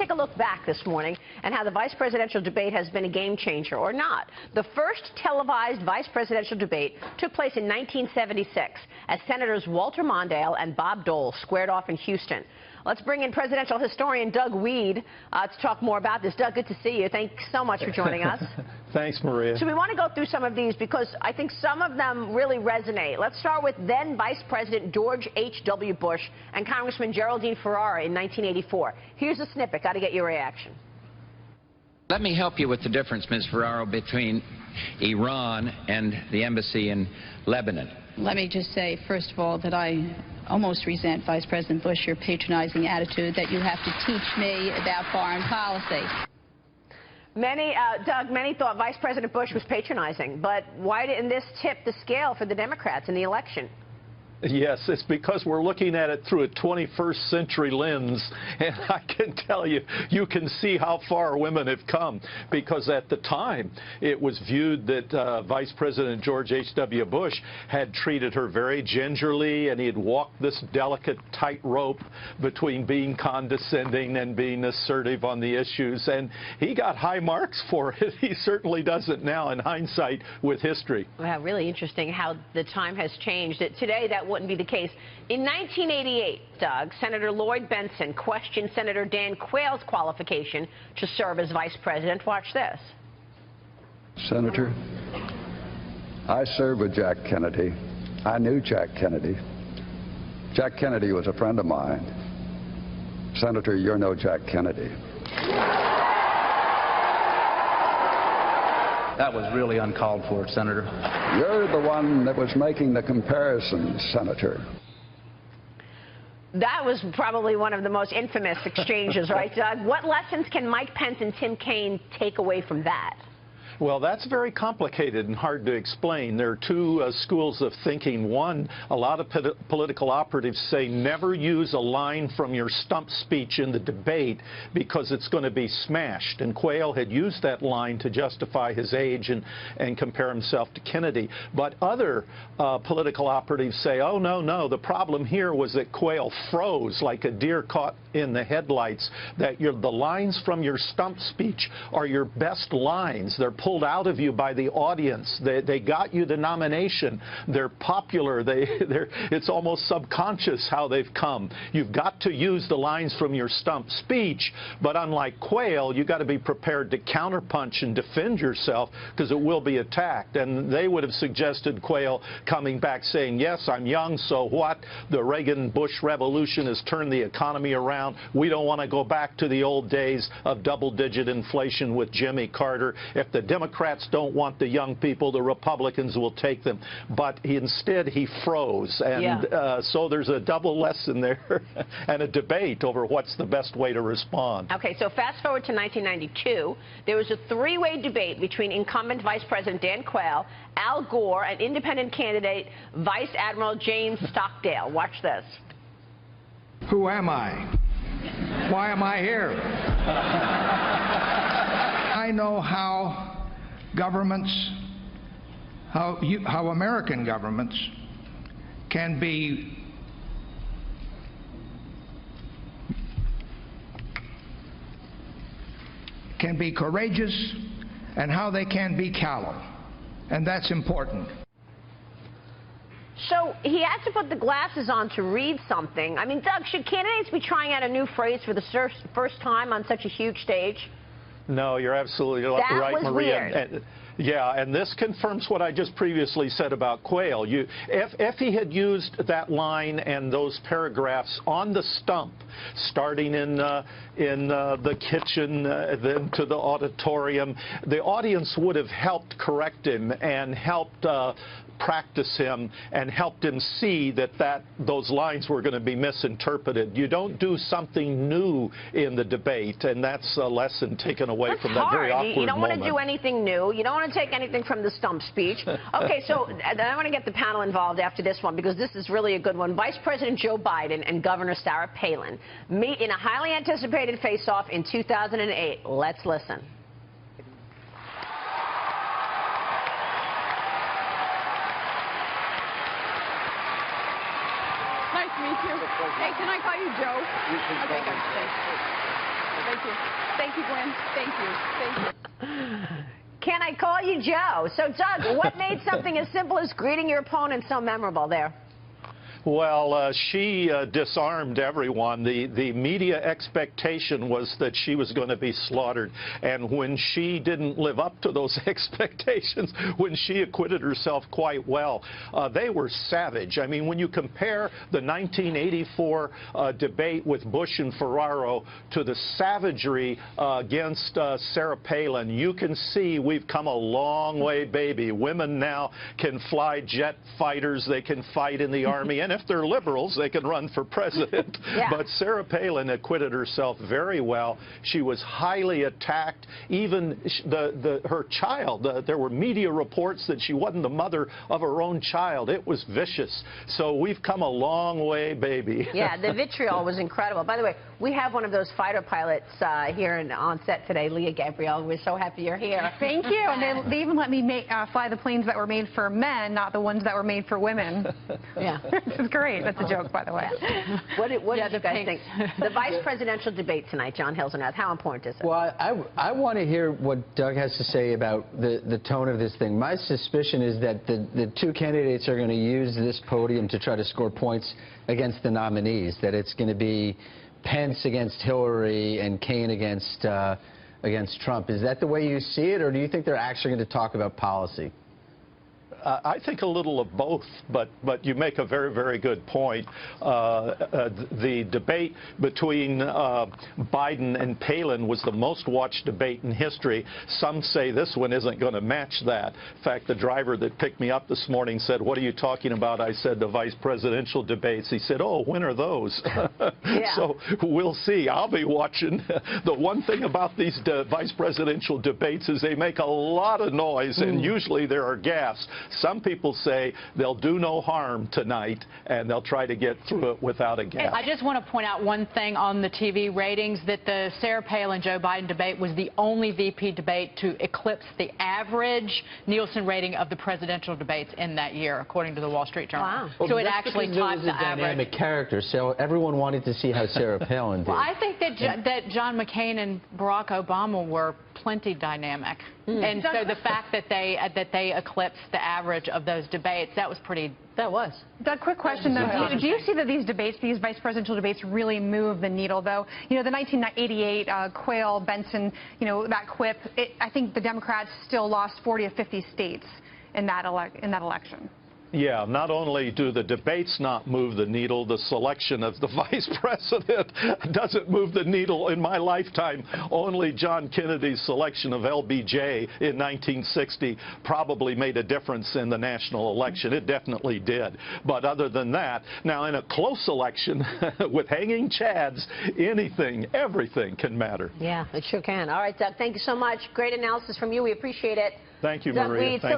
take a look back this morning and how the vice presidential debate has been a game changer or not. The first televised vice presidential debate took place in 1976 as Senators Walter Mondale and Bob Dole squared off in Houston. Let's bring in presidential historian Doug Wead to talk more about this. Doug, good to see you. Thanks so much for joining us. Thanks, Maria. So we want to go through some of these because I think some of them really resonate. Let's start with then Vice President George H.W. Bush and Congressman Geraldine Ferraro in 1984. Here's a snippet. Got to get your reaction. Let me help you with the difference, Ms. Ferraro, between Iran and the embassy in Lebanon. Let me just say, first of all, that I almost resent, Vice President Bush, your patronizing attitude that you have to teach me about foreign policy. Doug, many thought Vice President Bush was patronizing, but why didn't this tip the scale for the Democrats in the election? Yes, it's because we're looking at it through a 21st century lens, and I can tell you, you can see how far women have come, because at the time it was viewed that Vice President George H.W. Bush had treated her very gingerly, and he had walked this delicate tightrope between being condescending and being assertive on the issues, and he got high marks for it. He certainly doesn't now in hindsight with history. Well, really interesting how the time has changed. Today, that wouldn't be the case. In 1988, Doug, Senator Lloyd Bentsen questioned Senator Dan Quayle's qualification to serve as vice president. Watch this. Senator, I served with Jack Kennedy. I knew Jack Kennedy. Jack Kennedy was a friend of mine. Senator, you're no Jack Kennedy. That was really uncalled for, Senator. You're the one that was making the comparisons, Senator. That was probably one of the most infamous exchanges, right, Doug? What lessons can Mike Pence and Tim Kaine take away from that? Well, that's very complicated and hard to explain. There are two schools of thinking. One, a lot of political operatives say never use a line from your stump speech in the debate because it's going to be smashed. And Quayle had used that line to justify his age and compare himself to Kennedy. But other political operatives say, oh, no, the problem here was that Quayle froze like a deer caught in the headlights, that the lines from your stump speech are your best lines. They're pulled out of you by the audience. They got you the nomination. They're popular. It's almost subconscious how they've come. You've got to use the lines from your stump speech, but unlike Quayle, you've got to be prepared to counterpunch and defend yourself because it will be attacked. And they would have suggested Quayle coming back saying, yes, I'm young, so what? The Reagan-Bush revolution has turned the economy around. We don't want to go back to the old days of double-digit inflation with Jimmy Carter. If the Democrats don't want the young people, the Republicans will take them. But instead, he froze. And so there's a double lesson there and a debate over what's the best way to respond. Okay, so fast forward to 1992. There was a three-way debate between incumbent Vice President Dan Quayle, Al Gore, and independent candidate Vice Admiral James Stockdale. Watch this. Who am I? Why am I here? I know how governments, how American governments can be courageous and how they can be callow, and that's important. So he had to put the glasses on to read something. I mean, Doug, should candidates be trying out a new phrase for the first time on such a huge stage? No, you're absolutely right, was Maria. Weird. Yeah, and this confirms what I just previously said about Quayle. If he had used that line and those paragraphs on the stump, starting in the kitchen, then to the auditorium, the audience would have helped correct him and helped practice him and helped him see that those lines were going to be misinterpreted. You don't do something new in the debate, and that's a lesson taken away from that very awkward moment. You don't want to do anything new. You don't want to take anything from the stump speech. Okay, so I want to get the panel involved after this one because this is really a good one. Vice President Joe Biden and Governor Sarah Palin meet in a highly anticipated face-off in 2008. Let's listen. Nice to meet you. Hey, can I call you Joe? You can okay, call me. good. Thanks. Thank you. Thank you, Gwen. Thank you. Thank you. Can I call you Joe? So, Doug, what made something as simple as greeting your opponent so memorable there? Well, she disarmed everyone. The media expectation was that she was going to be slaughtered. And when she didn't live up to those expectations, when she acquitted herself quite well, they were savage. I mean, when you compare the 1984 debate with Bush and Ferraro to the savagery against Sarah Palin, you can see we've come a long way, baby. Women now can fly jet fighters. They can fight in the Army. And if they're liberals, they can run for president. Yeah. But Sarah Palin acquitted herself very well. She was highly attacked. Even her child, there were media reports that she wasn't the mother of her own child. It was vicious. So we've come a long way, baby. Yeah, the vitriol was incredible. By the way, we have one of those fighter pilots here on set today, Leah Gabrielle. We're so happy you're here. Thank you. And they even let me fly the planes that were made for men, not the ones that were made for women. Yeah. It's great. That's a joke, by the way. What did you guys think? The vice presidential debate tonight, John Hilsenrath, how important is it? Well, I want to hear what Doug has to say about the tone of this thing. My suspicion is that the two candidates are going to use this podium to try to score points against the nominees, that it's going to be Pence against Hillary and Kaine against Trump. Is that the way you see it, or do you think they're actually going to talk about policy? I think a little of both, but you make a very, very good point. The debate between Biden and Palin was the most watched debate in history. Some say this one isn't going to match that. In fact, the driver that picked me up this morning said, "What are you talking about?" I said, "The vice presidential debates." He said, "Oh, when are those?" Yeah. So we'll see. I'll be watching. The one thing about these vice presidential debates is they make a lot of noise, and usually there are gaffes. Some people say they'll do no harm tonight, and they'll try to get through it without a gaffe. I just want to point out one thing on the TV ratings, that the Sarah Palin-Joe Biden debate was the only VP debate to eclipse the average Nielsen rating of the presidential debates in that year, according to the Wall Street Journal. Wow. Well, so it actually topped the average. Dynamic character, so everyone wanted to see how Sarah Palin did. Well, I think that John McCain and Barack Obama were plenty dynamic. And so the fact that they eclipsed the average of those debates, that was pretty. That was. Doug, quick question though. Do you see that these debates, these vice presidential debates, really move the needle though? You know, the 1988 Quayle, Bentsen, you know, that quip. I think the Democrats still lost 40 of 50 states in that election. Yeah, not only do the debates not move the needle, the selection of the vice president doesn't move the needle in my lifetime. Only John Kennedy's selection of LBJ in 1960 probably made a difference in the national election. It definitely did. But other than that, now in a close election with hanging chads, anything, everything can matter. Yeah, it sure can. All right, Doug, thank you so much. Great analysis from you. We appreciate it. Thank you, Doug Maria. Wead,